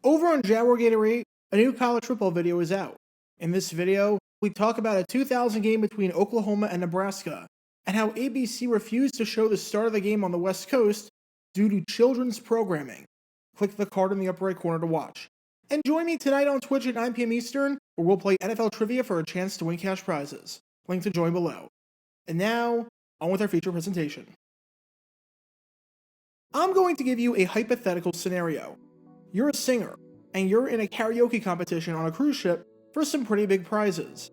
Over on Jaguar Gatorade, a new college football video is out. In this video, we talk about a 2000 game between Oklahoma and Nebraska, and how ABC refused to show the start of the game on the West Coast due to children's programming. Click the card in the upper right corner to watch. And join me tonight on Twitch at 9 p.m. Eastern, where we'll play NFL Trivia for a chance to win cash prizes. Link to join below. And now, on with our feature presentation. I'm going to give you a hypothetical scenario. You're a singer, and you're in a karaoke competition on a cruise ship for some pretty big prizes.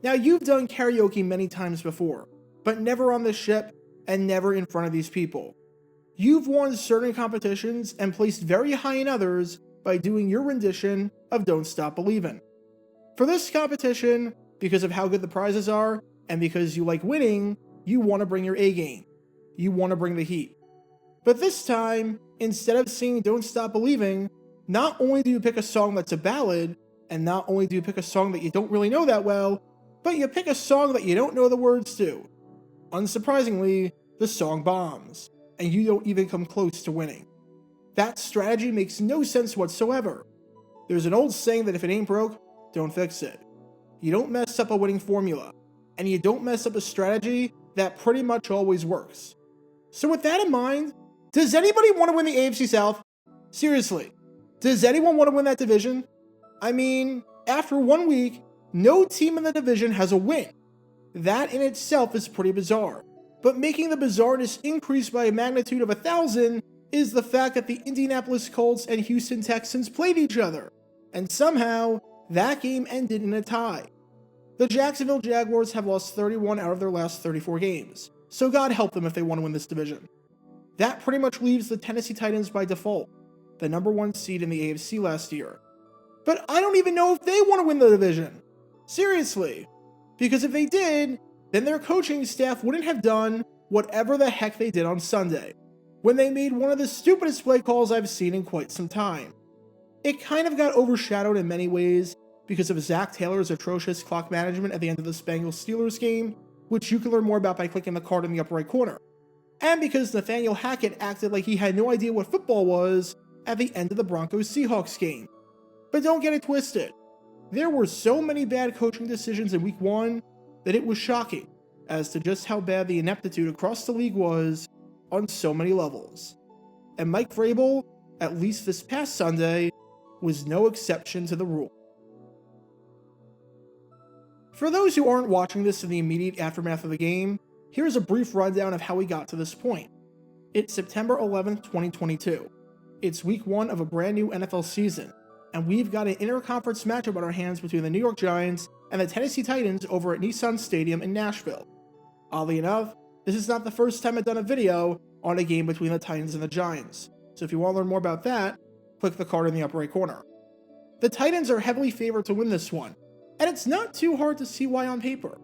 Now, you've done karaoke many times before, but never on this ship and never in front of these people. You've won certain competitions and placed very high in others by doing your rendition of Don't Stop Believin'. For this competition, because of how good the prizes are, and because you like winning, you want to bring your A game. You want to bring the heat. But this time, instead of singing Don't Stop Believing, not only do you pick a song that's a ballad, and not only do you pick a song that you don't really know that well, but you pick a song that you don't know the words to. Unsurprisingly, the song bombs, and you don't even come close to winning. That strategy makes no sense whatsoever. There's an old saying that if it ain't broke, don't fix it. You don't mess up a winning formula, and you don't mess up a strategy that pretty much always works. So with that in mind, does anybody want to win the AFC South? Seriously, does anyone want to win that division? I mean, after 1 week, no team in the division has a win. That in itself is pretty bizarre. But making the bizarreness increase by a magnitude of 1,000 is the fact that the Indianapolis Colts and Houston Texans played each other, and somehow, that game ended in a tie. The Jacksonville Jaguars have lost 31 out of their last 34 games, so God help them if they want to win this division. That pretty much leaves the Tennessee Titans by default, the number 1 seed in the AFC last year. But I don't even know if they want to win the division. Seriously. Because if they did, then their coaching staff wouldn't have done whatever the heck they did on Sunday, when they made one of the stupidest play calls I've seen in quite some time. It kind of got overshadowed in many ways because of Zach Taylor's atrocious clock management at the end of the Bengals-Steelers game, which you can learn more about by clicking the card in the upper right corner. And because Nathaniel Hackett acted like he had no idea what football was at the end of the Broncos-Seahawks game. But don't get it twisted. There were so many bad coaching decisions in Week 1 that it was shocking as to just how bad the ineptitude across the league was on so many levels. And Mike Vrabel, at least this past Sunday, was no exception to the rule. For those who aren't watching this in the immediate aftermath of the game, here's a brief rundown of how we got to this point. It's September 11th, 2022. It's Week 1 of a brand new NFL season, and we've got an interconference matchup on our hands between the New York Giants and the Tennessee Titans over at Nissan Stadium in Nashville. Oddly enough, this is not the first time I've done a video on a game between the Titans and the Giants, so if you want to learn more about that, click the card in the upper right corner. The Titans are heavily favored to win this one, and it's not too hard to see why on paper.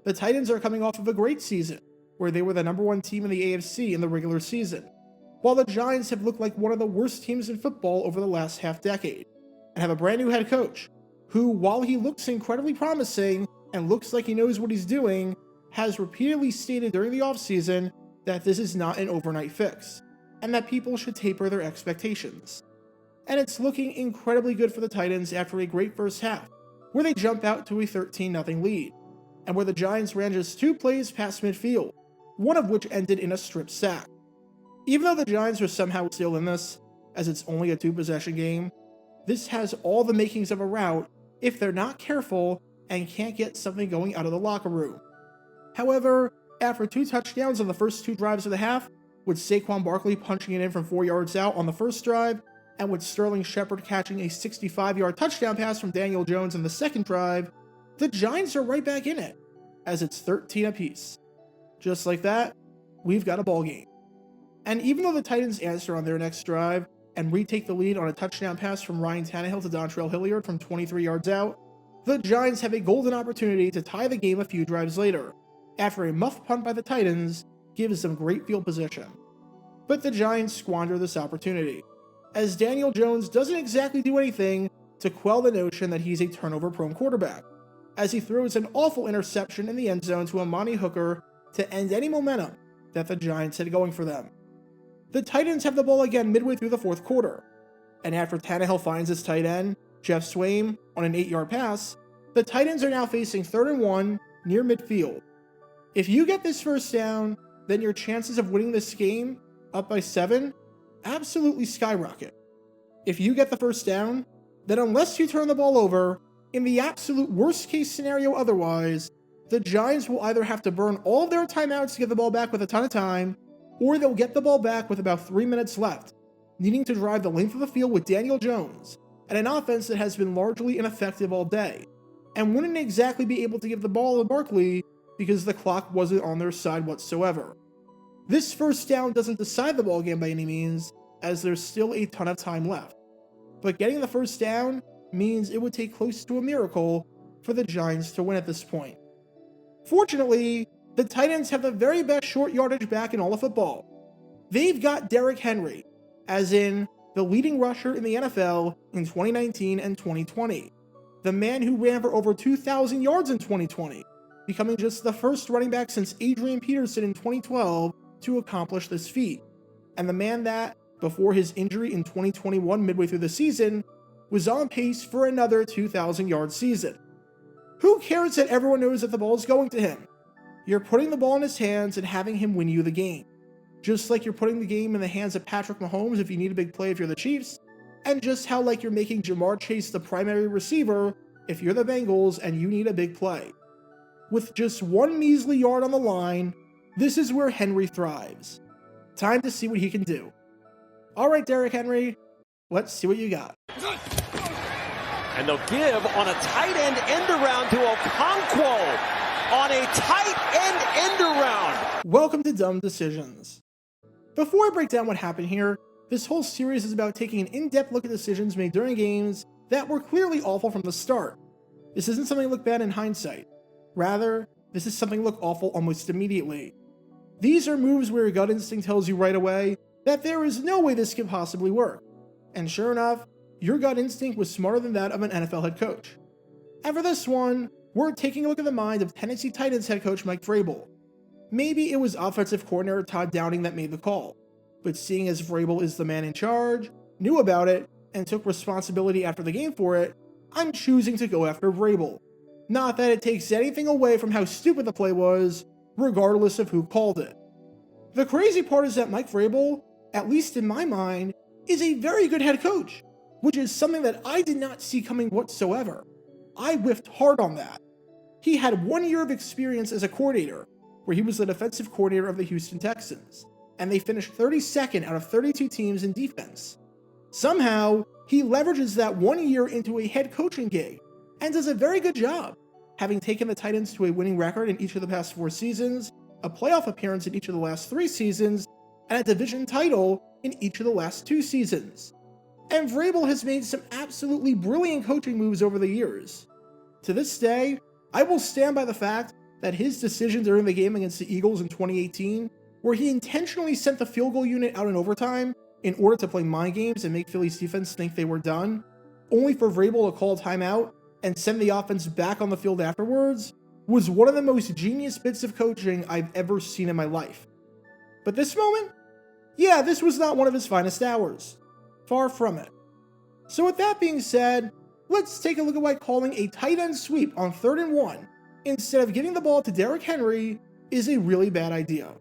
The Titans are coming off of a great season, where they were the number 1 team in the AFC in the regular season, while the Giants have looked like one of the worst teams in football over the last half-decade, and have a brand new head coach, who, while he looks incredibly promising and looks like he knows what he's doing, has repeatedly stated during the offseason that this is not an overnight fix, and that people should taper their expectations. And it's looking incredibly good for the Titans after a great first half, where they jump out to a 13-0 lead, and where the Giants ran just 2 plays past midfield, one of which ended in a strip sack. Even though the Giants are somehow still in this, as it's only a 2-possession game, this has all the makings of a rout if they're not careful and can't get something going out of the locker room. However, after 2 touchdowns on the first 2 drives of the half, with Saquon Barkley punching it in from 4 yards out on the first drive, and with Sterling Shepard catching a 65-yard touchdown pass from Daniel Jones in the second drive, the Giants are right back in it, as it's 13 apiece. Just like that, we've got a ball game. And even though the Titans answer on their next drive and retake the lead on a touchdown pass from Ryan Tannehill to Dontrell Hilliard from 23 yards out, the Giants have a golden opportunity to tie the game a few drives later, after a muff punt by the Titans gives them great field position. But the Giants squander this opportunity, as Daniel Jones doesn't exactly do anything to quell the notion that he's a turnover-prone quarterback, as he throws an awful interception in the end zone to Amani Hooker to end any momentum that the Giants had going for them. The Titans have the ball again midway through the fourth quarter, and after Tannehill finds his tight end, Jeff Swaim, on an 8-yard pass, the Titans are now facing 3rd and 1 near midfield. If you get this first down, then your chances of winning this game, up by 7, absolutely skyrocket. If you get the first down, then unless you turn the ball over, in the absolute worst case scenario otherwise, the Giants will either have to burn all of their timeouts to get the ball back with a ton of time, or they'll get the ball back with about 3 minutes left, needing to drive the length of the field with Daniel Jones, and an offense that has been largely ineffective all day, and wouldn't exactly be able to give the ball to Barkley because the clock wasn't on their side whatsoever. This first down doesn't decide the ball game by any means, as there's still a ton of time left, but getting the first down means it would take close to a miracle for the Giants to win at this point. Fortunately, the Titans have the very best short yardage back in all of football. They've got Derrick Henry, as in the leading rusher in the NFL in 2019 and 2020, the man who ran for over 2,000 yards in 2020, becoming just the first running back since Adrian Peterson in 2012 to accomplish this feat, and the man that, before his injury in 2021 midway through the season, was on pace for another 2,000-yard season. Who cares that everyone knows that the ball is going to him? You're putting the ball in his hands and having him win you the game. Just like you're putting the game in the hands of Patrick Mahomes if you need a big play if you're the Chiefs, and just how like you're making Jamar Chase the primary receiver if you're the Bengals and you need a big play. With just one measly yard on the line, this is where Henry thrives. Time to see what he can do. Alright, Derrick Henry, let's see what you got. And they'll give on a tight end around to Okonkwo. On a tight end around. Welcome to Dumb Decisions. Before I break down what happened here, this whole series is about taking an in-depth look at decisions made during games that were clearly awful from the start. This isn't something to look bad in hindsight. Rather, this is something to look awful almost immediately. These are moves where your gut instinct tells you right away that there is no way this could possibly work. And sure enough, your gut instinct was smarter than that of an NFL head coach. And for this one, we're taking a look at the mind of Tennessee Titans head coach Mike Vrabel. Maybe it was offensive coordinator Todd Downing that made the call, but seeing as Vrabel is the man in charge, knew about it, and took responsibility after the game for it, I'm choosing to go after Vrabel. Not that it takes anything away from how stupid the play was, regardless of who called it. The crazy part is that Mike Vrabel, at least in my mind, is a very good head coach, which is something that I did not see coming whatsoever. I whiffed hard on that. He had 1 year of experience as a coordinator, where he was the defensive coordinator of the Houston Texans, and they finished 32nd out of 32 teams in defense. Somehow, he leverages that 1 year into a head coaching gig, and does a very good job, having taken the Titans to a winning record in each of the past 4 seasons, a playoff appearance in each of the last 3 seasons, and a division title in each of the last 2 seasons. And Vrabel has made some absolutely brilliant coaching moves over the years. To this day, I will stand by the fact that his decision during the game against the Eagles in 2018, where he intentionally sent the field goal unit out in overtime in order to play mind games and make Philly's defense think they were done, only for Vrabel to call a timeout and send the offense back on the field afterwards, was one of the most genius bits of coaching I've ever seen in my life. But this moment? Yeah, this was not one of his finest hours. Far from it. So with that being said, let's take a look at why calling a tight end sweep on 3rd and 1 instead of giving the ball to Derrick Henry is a really bad idea.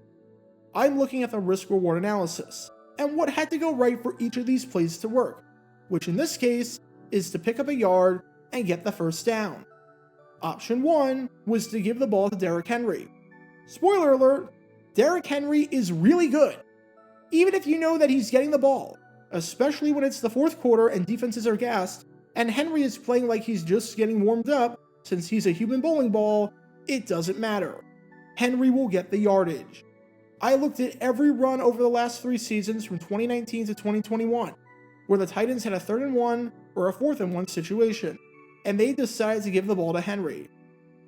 I'm looking at the risk-reward analysis and what had to go right for each of these plays to work, which in this case is to pick up a yard and get the first down. Option 1 was to give the ball to Derrick Henry. Spoiler alert, Derrick Henry is really good. Even if you know that he's getting the ball, especially when it's the 4th quarter and defenses are gassed, and Henry is playing like he's just getting warmed up since he's a human bowling ball, it doesn't matter. Henry will get the yardage. I looked at every run over the last 3 seasons from 2019 to 2021, where the Titans had a 3rd and 1 or a 4th and 1 situation, and they decided to give the ball to Henry.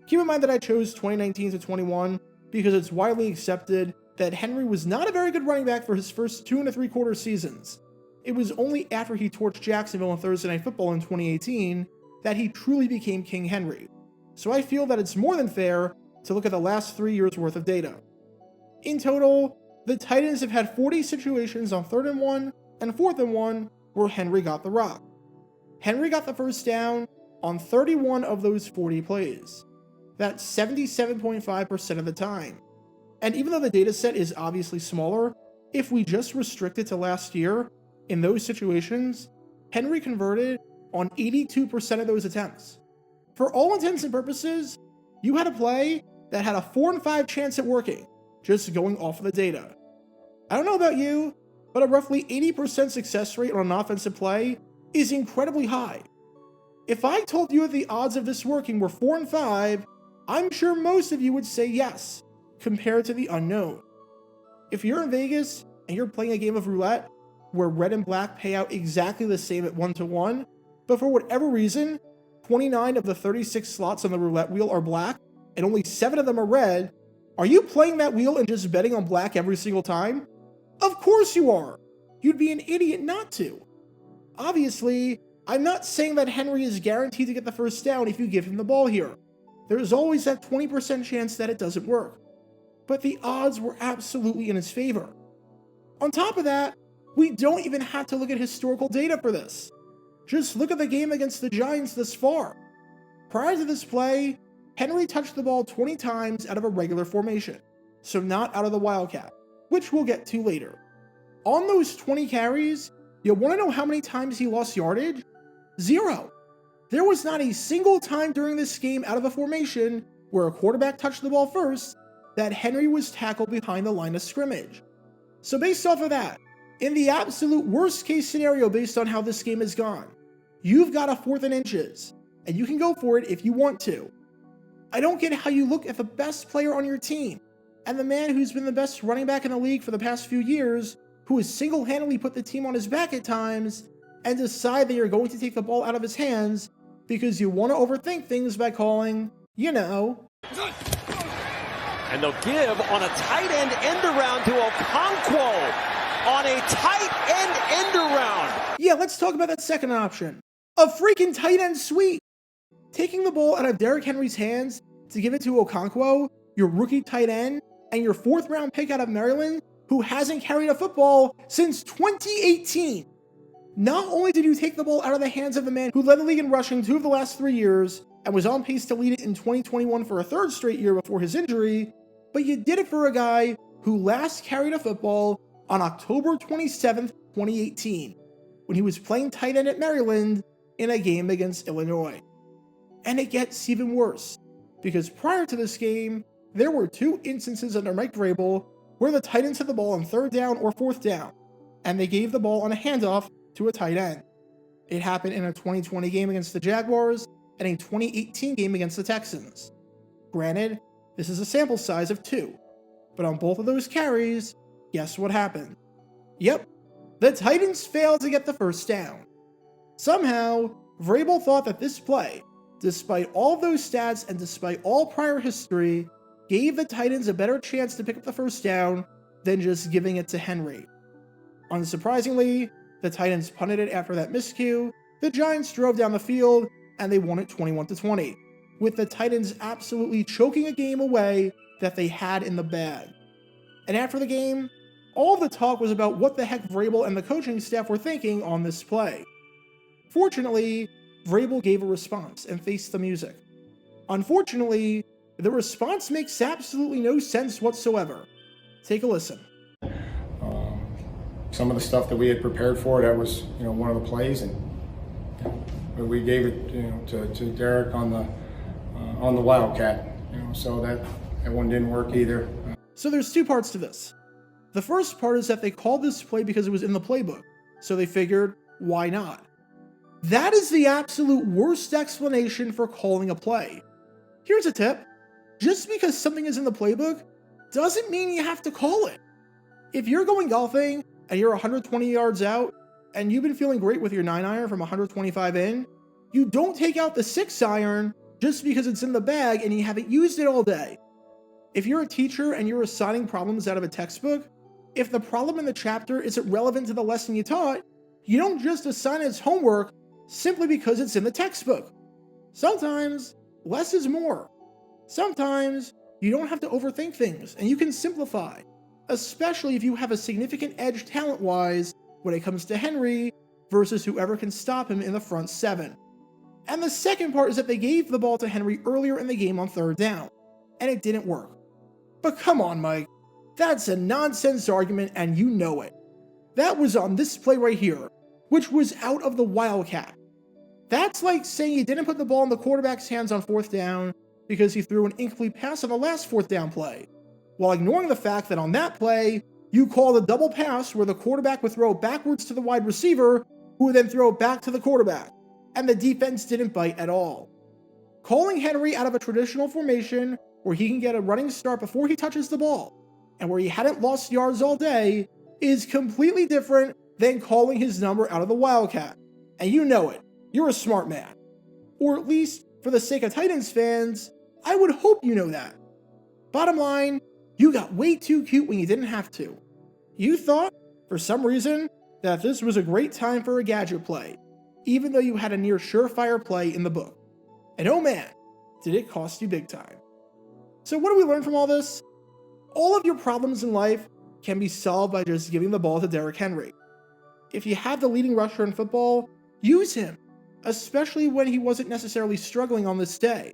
Keep in mind that I chose 2019 to 21 because it's widely accepted that Henry was not a very good running back for his first 2 3/4 seasons. It was only after he torched Jacksonville on Thursday Night Football in 2018 that he truly became King Henry. So I feel that it's more than fair to look at the last 3 years worth of data. In total, the Titans have had 40 situations on 3rd and 1 and 4th and 1 where Henry got the rock. Henry got the first down on 31 of those 40 plays. That's 77.5% of the time. And even though the data set is obviously smaller, if we just restrict it to last year, in those situations, Henry converted on 82% of those attempts. For all intents and purposes, you had a play that had a 4 in 5 chance at working, just going off of the data. I don't know about you, but a roughly 80% success rate on an offensive play is incredibly high. If I told you that the odds of this working were 4 in 5, I'm sure most of you would say yes, compared to the unknown. If you're in Vegas and you're playing a game of roulette where red and black pay out exactly the same at 1-to-1, but for whatever reason, 29 of the 36 slots on the roulette wheel are black and only 7 of them are red, are you playing that wheel and just betting on black every single time? Of course you are! You'd be an idiot not to. Obviously, I'm not saying that Henry is guaranteed to get the first down if you give him the ball here. There's always that 20% chance that it doesn't work. But the odds were absolutely in his favor. On top of that, we don't even have to look at historical data for this. Just look at the game against the Giants this far. Prior to this play, Henry touched the ball 20 times out of a regular formation, so not out of the Wildcat, which we'll get to later. On those 20 carries, you want to know how many times he lost yardage? 0. There was not a single time during this game out of a formation where a quarterback touched the ball first that Henry was tackled behind the line of scrimmage. So based off of that, in the absolute worst case scenario based on how this game has gone, you've got a 4th and inches, and you can go for it if you want to. I don't get how you look at the best player on your team, and the man who's been the best running back in the league for the past few years, who has single-handedly put the team on his back at times, and decide that you're going to take the ball out of his hands because you want to overthink things by calling, you know. And they'll give on a tight end around to Okonkwo. On a tight end around. Yeah, let's talk about that second option. A freaking tight end sweep. Taking the ball out of Derrick Henry's hands to give it to Okonkwo, your rookie tight end, and your 4th round pick out of Maryland, who hasn't carried a football since 2018. Not only did you take the ball out of the hands of the man who led the league in rushing 2 of the last 3 years, and was on pace to lead it in 2021 for a 3rd straight year before his injury, but you did it for a guy who last carried a football on October 27th, 2018, when he was playing tight end at Maryland in a game against Illinois. And it gets even worse, because prior to this game, there were 2 instances under Mike Vrabel where the tight end took the ball on 3rd down or 4th down, and they gave the ball on a handoff to a tight end. It happened in a 2020 game against the Jaguars and a 2018 game against the Texans. Granted, this is a sample size of 2, but on both of those carries, guess what happened? Yep, the Titans failed to get the first down. Somehow, Vrabel thought that this play, despite all of those stats and despite all prior history, gave the Titans a better chance to pick up the first down than just giving it to Henry. Unsurprisingly, the Titans punted it after that miscue, the Giants drove down the field, and they won it 21-20, with the Titans absolutely choking a game away that they had in the bag. And after the game, all the talk was about what the heck Vrabel and the coaching staff were thinking on this play. Fortunately, Vrabel gave a response and faced the music. Unfortunately, the response makes absolutely no sense whatsoever. Take a listen. Some of the stuff that we had prepared for, that was, one of the plays, and we gave it, to Derrick on the Wildcat, so that one didn't work either. So there's 2 parts to this. The first part is that they called this play because it was in the playbook, so they figured, why not? That is the absolute worst explanation for calling a play. Here's a tip. Just because something is in the playbook doesn't mean you have to call it. If you're going golfing and you're 120 yards out and you've been feeling great with your 9-iron from 125 in, you don't take out the 6-iron just because it's in the bag and you haven't used it all day. If you're a teacher and you're assigning problems out of a textbook, if the problem in the chapter isn't relevant to the lesson you taught, you don't just assign it as homework simply because it's in the textbook. Sometimes, less is more. Sometimes, you don't have to overthink things and you can simplify, especially if you have a significant edge talent-wise when it comes to Henry versus whoever can stop him in the front 7. And the second part is that they gave the ball to Henry earlier in the game on 3rd down, and it didn't work. But come on, Mike, that's a nonsense argument and you know it. That was on this play right here, which was out of the Wildcat. That's like saying you didn't put the ball in the quarterback's hands on 4th down because he threw an incomplete pass on the last 4th down play, while ignoring the fact that on that play, you called a double pass where the quarterback would throw it backwards to the wide receiver, who would then throw it back to the quarterback, and the defense didn't bite at all. Calling Henry out of a traditional formation where he can get a running start before he touches the ball, and where he hadn't lost yards all day, is completely different than calling his number out of the Wildcat. And you know it. You're a smart man. Or at least, for the sake of Titans fans, I would hope you know that. Bottom line, you got way too cute when you didn't have to. You thought, for some reason, that this was a great time for a gadget play, even though you had a near surefire play in the book. And oh man, did it cost you big time. So what do we learn from all this? All of your problems in life can be solved by just giving the ball to Derrick Henry. If you have the leading rusher in football, use him, especially when he wasn't necessarily struggling on this day,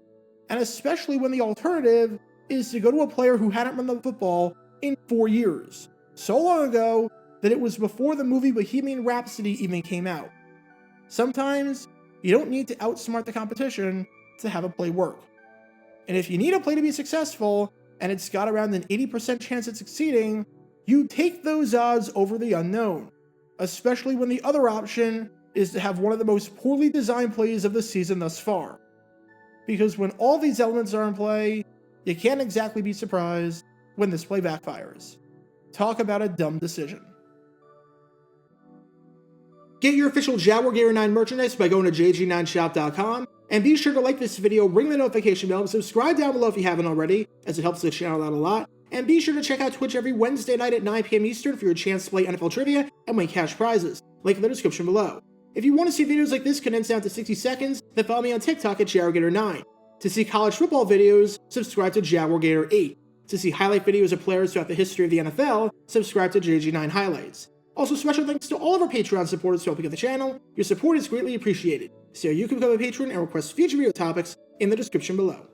and especially when the alternative is to go to a player who hadn't run the football in 4 years, so long ago that it was before the movie Bohemian Rhapsody even came out. Sometimes, you don't need to outsmart the competition to have a play work. And if you need a play to be successful, and it's got around an 80% chance at succeeding, you take those odds over the unknown, especially when the other option is to have one of the most poorly designed plays of the season thus far. Because when all these elements are in play, you can't exactly be surprised when this play backfires. Talk about a dumb decision. Get your official Jaguar Gator 9 merchandise by going to jg9shop.com, and be sure to like this video, ring the notification bell, and subscribe down below if you haven't already, as it helps the channel out a lot. And be sure to check out Twitch every Wednesday night at 9 p.m. Eastern for your chance to play NFL Trivia and win cash prizes. Link in the description below. If you want to see videos like this condensed down to 60 seconds, then follow me on TikTok at Jaguar Gator 9. To see college football videos, subscribe to Jaguar Gator 8. To see highlight videos of players throughout the history of the NFL, subscribe to JG9 Highlights. Also, special thanks to all of our Patreon supporters helping out the channel. Your support is greatly appreciated. So you can become a patron and request future video topics in the description below.